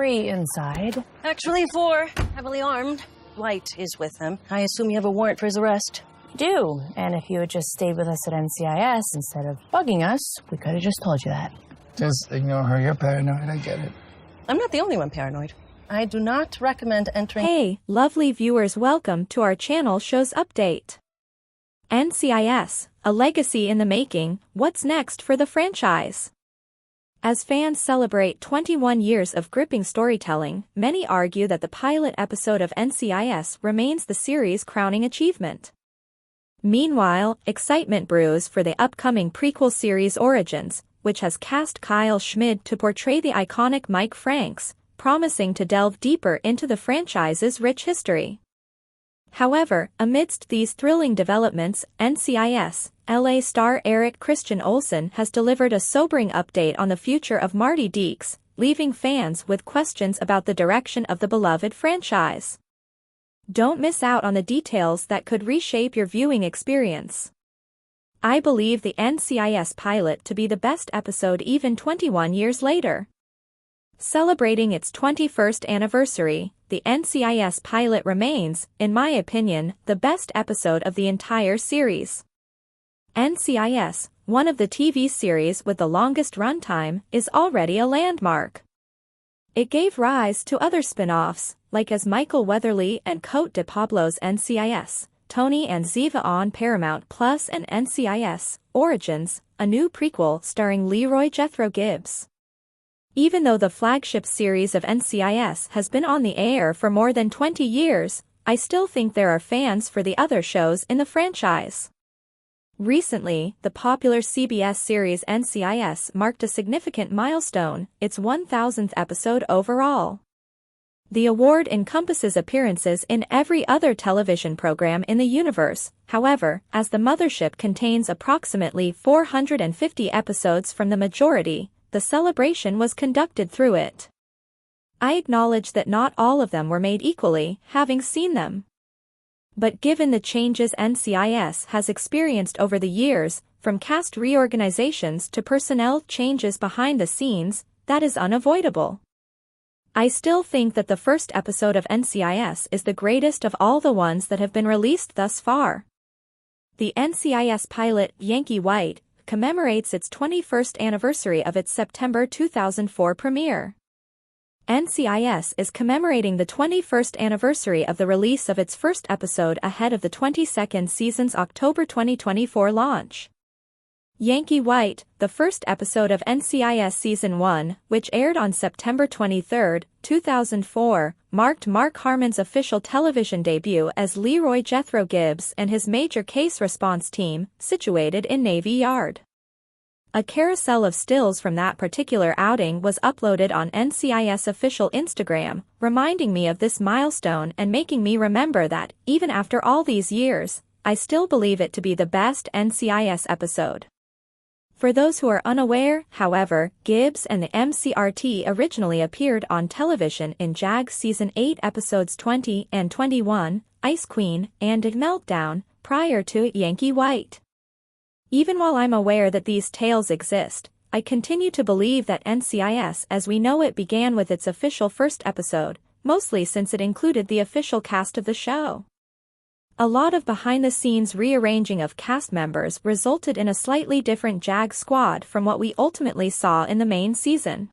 3 inside. Actually 4, heavily armed. White is with them. I assume you have a warrant for his arrest. We do, and if you had just stayed with us at NCIS instead of bugging us, we could have just told you that. Just ignore her. You're paranoid. I get it. I'm not the only one paranoid. I do not recommend entering... Hey, lovely viewers, welcome to our channel show's update. NCIS, a legacy in the making, what's next for the franchise? As fans celebrate 21 years of gripping storytelling, many argue that the pilot episode of NCIS remains the series' crowning achievement. Meanwhile, excitement brews for the upcoming prequel series Origins, which has cast Kyle Schmid to portray the iconic Mike Franks, promising to delve deeper into the franchise's rich history. However, amidst these thrilling developments, NCIS, LA star Christian Olsen has delivered a sobering update on the future of Marty Deeks, leaving fans with questions about the direction of the beloved franchise. Don't miss out on the details that could reshape your viewing experience. I believe the NCIS pilot to be the best episode even 21 years later. Celebrating its 21st anniversary, the NCIS pilot remains, in my opinion, the best episode of the entire series. NCIS, one of the TV series with the longest runtime, is already a landmark. It gave rise to other spin-offs, like as Michael Weatherly and Cote de Pablo's NCIS, Tony and Ziva on Paramount Plus, and NCIS, Origins, a new prequel starring Leroy Jethro Gibbs. Even though the flagship series of NCIS has been on the air for more than 20 years, I still think there are fans for the other shows in the franchise. Recently, the popular CBS series NCIS marked a significant milestone, its 1000th episode overall. The award encompasses appearances in every other television program in the universe. However, as the mothership contains approximately 450 episodes from the majority, the celebration was conducted through it. I acknowledge that not all of them were made equally, having seen them. But given the changes NCIS has experienced over the years, from cast reorganizations to personnel changes behind the scenes, that is unavoidable. I still think that the first episode of NCIS is the greatest of all the ones that have been released thus far. The NCIS pilot, Yankee White, commemorates its 21st anniversary of its September 2004 premiere. NCIS is commemorating the 21st anniversary of the release of its first episode ahead of the 22nd season's October 2024 launch. Yankee White, the first episode of NCIS Season 1, which aired on September 23, 2004, marked Mark Harmon's official television debut as Leroy Jethro Gibbs and his major case response team, situated in Navy Yard. A carousel of stills from that particular outing was uploaded on NCIS official Instagram, reminding me of this milestone and making me remember that, even after all these years, I still believe it to be the best NCIS episode. For those who are unaware, however, Gibbs and the MCRT originally appeared on television in JAG's Season 8 episodes 20 and 21, Ice Queen, and Meltdown, prior to Yankee White. Even while I'm aware that these tales exist, I continue to believe that NCIS as we know it began with its official first episode, mostly since it included the official cast of the show. A lot of behind-the-scenes rearranging of cast members resulted in a slightly different JAG squad from what we ultimately saw in the main season.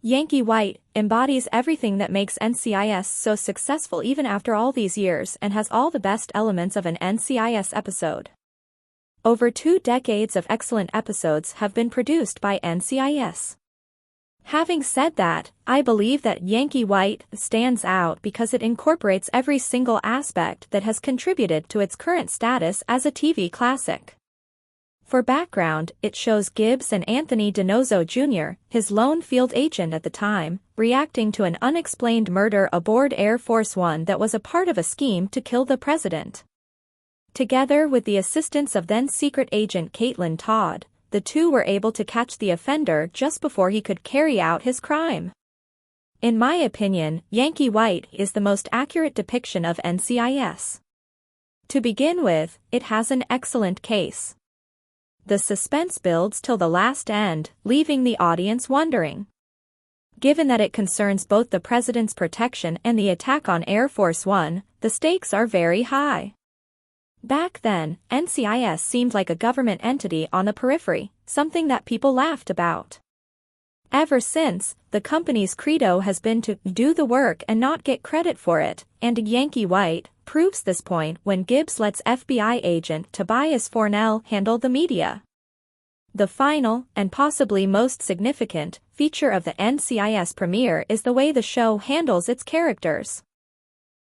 Yankee White embodies everything that makes NCIS so successful even after all these years and has all the best elements of an NCIS episode. Over 2 decades of excellent episodes have been produced by NCIS. Having said that, I believe that Yankee White stands out because it incorporates every single aspect that has contributed to its current status as a TV classic. For background, it shows Gibbs and Anthony DiNozzo Jr., his lone field agent at the time, reacting to an unexplained murder aboard Air Force One that was a part of a scheme to kill the president. Together with the assistance of then-secret agent Caitlin Todd, the two were able to catch the offender just before he could carry out his crime. In my opinion, Yankee White is the most accurate depiction of NCIS. To begin with, it has an excellent case. The suspense builds till the last end, leaving the audience wondering. Given that it concerns both the president's protection and the attack on Air Force One, the stakes are very high. Back then, NCIS seemed like a government entity on the periphery, something that people laughed about. Ever since, the company's credo has been to do the work and not get credit for it, and Yankee White proves this point when Gibbs lets FBI agent Tobias Fornell handle the media. The final, and possibly most significant, feature of the NCIS premiere is the way the show handles its characters.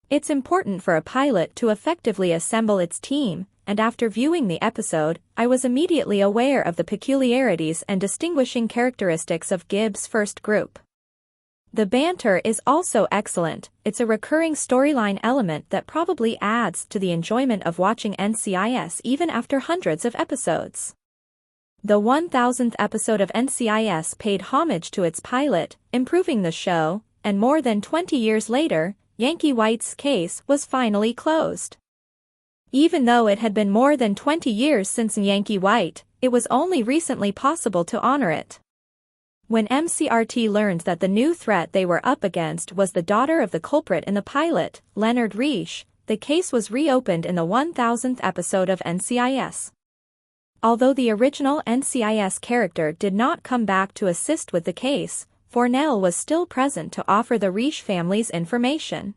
It's important for a pilot to effectively assemble its team, and after viewing the episode, I was immediately aware of the peculiarities and distinguishing characteristics of Gibbs' first group. The banter is also excellent. It's a recurring storyline element that probably adds to the enjoyment of watching NCIS even after hundreds of episodes. The 1000th episode of NCIS paid homage to its pilot, improving the show, and more than 20 years later, Yankee White's case was finally closed. Even though it had been more than 20 years since Yankee White, it was only recently possible to honor it. When MCRT learned that the new threat they were up against was the daughter of the culprit in the pilot, Leonard Reich, the case was reopened in the 1000th episode of NCIS. Although the original NCIS character did not come back to assist with the case, Fornell was still present to offer the Reich family's information.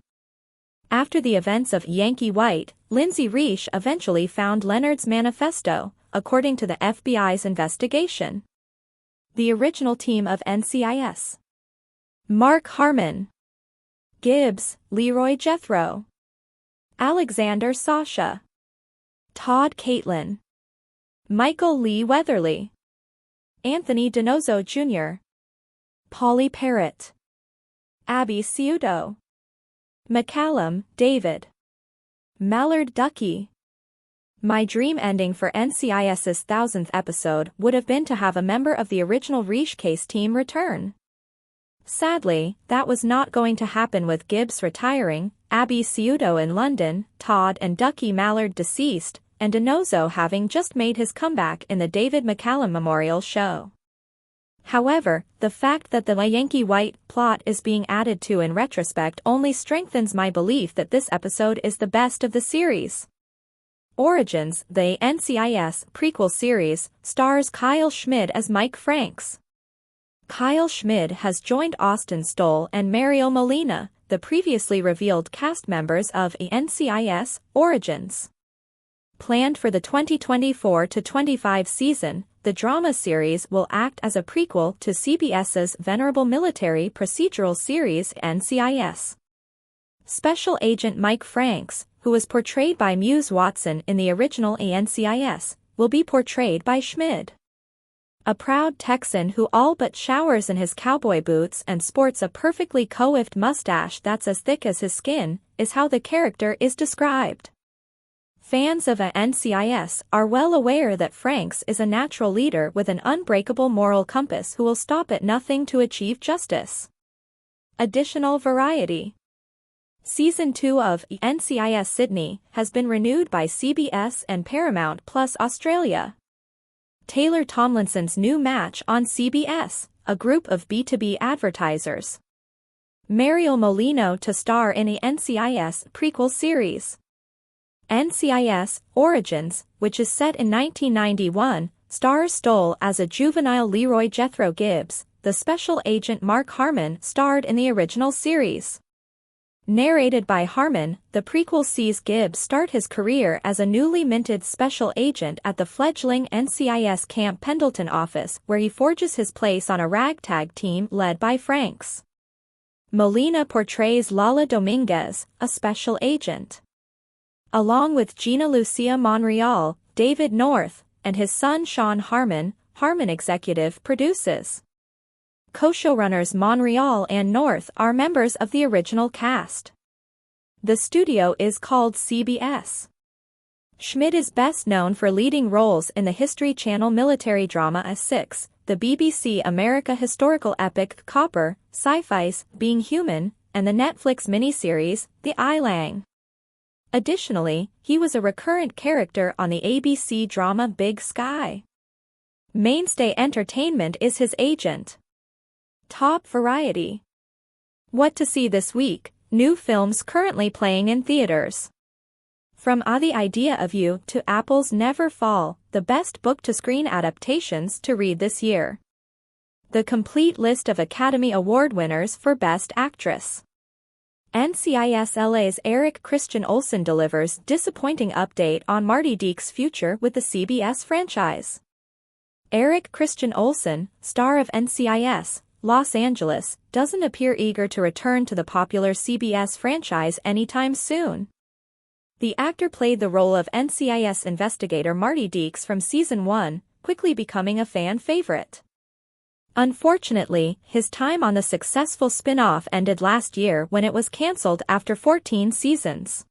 After the events of Yankee White, Lindsay Reich eventually found Leonard's manifesto, according to the FBI's investigation. The original team of NCIS: Mark Harmon, Gibbs, Leroy Jethro, Alexander Sasha, Todd Caitlin, Michael Lee Weatherly, Anthony Donoso Jr., Polly Parrott, Abby Ciuto, McCallum, David, Mallard Ducky. My dream ending for NCIS's 1000th episode would have been to have a member of the original Reich case team return. Sadly, that was not going to happen with Gibbs retiring, Abby Ciuto in London, Todd and Ducky Mallard deceased, and Donoso having just made his comeback in the David McCallum Memorial Show. However, the fact that the Yankee White plot is being added to in retrospect only strengthens my belief that this episode is the best of the series. Origins, the NCIS prequel series, stars Kyle Schmid as Mike Franks. Kyle Schmid has joined Austin Stoll and Mariel Molina, the previously revealed cast members of NCIS Origins. Planned for the 2024-25 season, the drama series will act as a prequel to CBS's venerable military procedural series NCIS. Special Agent Mike Franks, who was portrayed by Muse Watson in the original NCIS, will be portrayed by Schmid. A proud Texan who all but showers in his cowboy boots and sports a perfectly coiffed mustache that's as thick as his skin, is how the character is described. Fans of NCIS are well aware that Franks is a natural leader with an unbreakable moral compass who will stop at nothing to achieve justice. Additional variety. Season 2 of NCIS Sydney has been renewed by CBS and Paramount Plus Australia. Taylor Tomlinson's new match on CBS, a group of B2B advertisers. Mariel Molino to star in the NCIS prequel series. NCIS Origins, which is set in 1991, stars Stoll as a juvenile Leroy Jethro Gibbs. The special agent Mark Harmon starred in the original series. Narrated by Harmon, the prequel sees Gibbs start his career as a newly minted special agent at the fledgling NCIS Camp Pendleton office, where he forges his place on a ragtag team led by Franks. Molina portrays Lala Dominguez, a special agent. Along with Gina Lucia Monreal, David North, and his son Sean Harmon, Harmon executive produces. Co-showrunners Monreal and North are members of the original cast. The studio is called CBS. Schmid is best known for leading roles in the History Channel military drama A6, the BBC America historical epic Copper, Sci-Fi's Being Human, and the Netflix miniseries The I-Lang. Additionally, he was a recurrent character on the ABC drama Big Sky. Mainstay Entertainment is his agent. Top variety. What to see this week, new films currently playing in theaters. From The Idea of You to Apple's Never Fall, the best book-to-screen adaptations to read this year. The complete list of Academy Award winners for Best Actress. NCIS LA's Christian Olsen delivers disappointing update on Marty Deeks' future with the CBS franchise. Christian Olsen, star of NCIS, Los Angeles, doesn't appear eager to return to the popular CBS franchise anytime soon. The actor played the role of NCIS investigator Marty Deeks from Season 1, quickly becoming a fan favorite. Unfortunately, his time on the successful spin-off ended last year when it was cancelled after 14 seasons.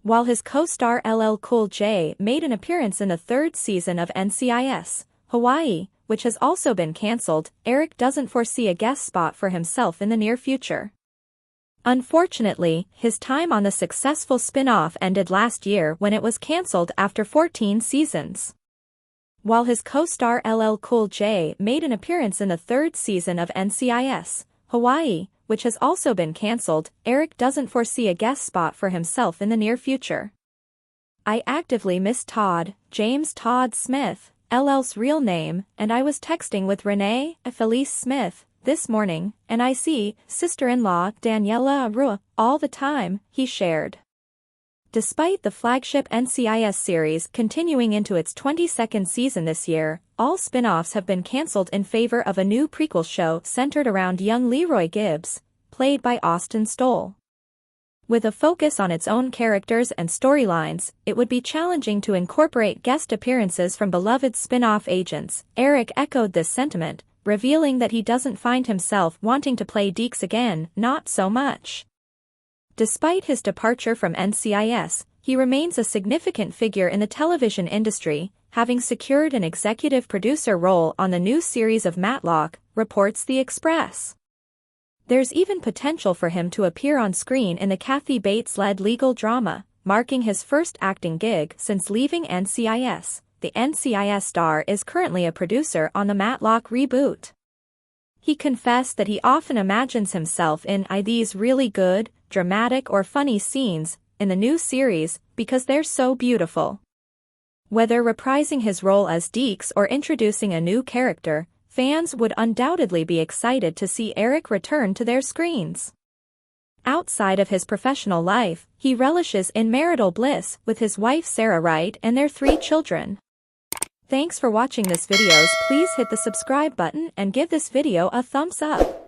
While his co-star LL Cool J made an appearance in the third season of NCIS, Hawaii, which has also been cancelled, Eric doesn't foresee a guest spot for himself in the near future. Unfortunately, his time on the successful spin-off ended last year when it was cancelled after 14 seasons. While his co-star LL Cool J made an appearance in the third season of NCIS, Hawaii, which has also been cancelled, Eric doesn't foresee a guest spot for himself in the near future. I actively miss Todd, James Todd Smith, LL's real name, and I was texting with Renee, Felice Smith, this morning, and I see sister-in-law Daniela Arua all the time, he shared. Despite the flagship NCIS series continuing into its 22nd season this year, all spin-offs have been cancelled in favor of a new prequel show centered around young Leroy Gibbs, played by Austin Stoll. With a focus on its own characters and storylines, it would be challenging to incorporate guest appearances from beloved spin-off agents. Eric echoed this sentiment, revealing that he doesn't find himself wanting to play Deeks again, not so much. Despite his departure from NCIS, he remains a significant figure in the television industry, having secured an executive producer role on the new series of Matlock, reports The Express. There's even potential for him to appear on screen in the Kathy Bates-led legal drama, marking his first acting gig since leaving NCIS. The NCIS star is currently a producer on the Matlock reboot. He confessed that he often imagines himself in these really good, dramatic or funny scenes in the new series because they're so beautiful. Whether reprising his role as Deeks or introducing a new character, fans would undoubtedly be excited to see Eric return to their screens. Outside of his professional life, he relishes in marital bliss with his wife Sarah Wright and their 3 children. Thanks for watching this videos. Please hit the subscribe button and give this video a thumbs up.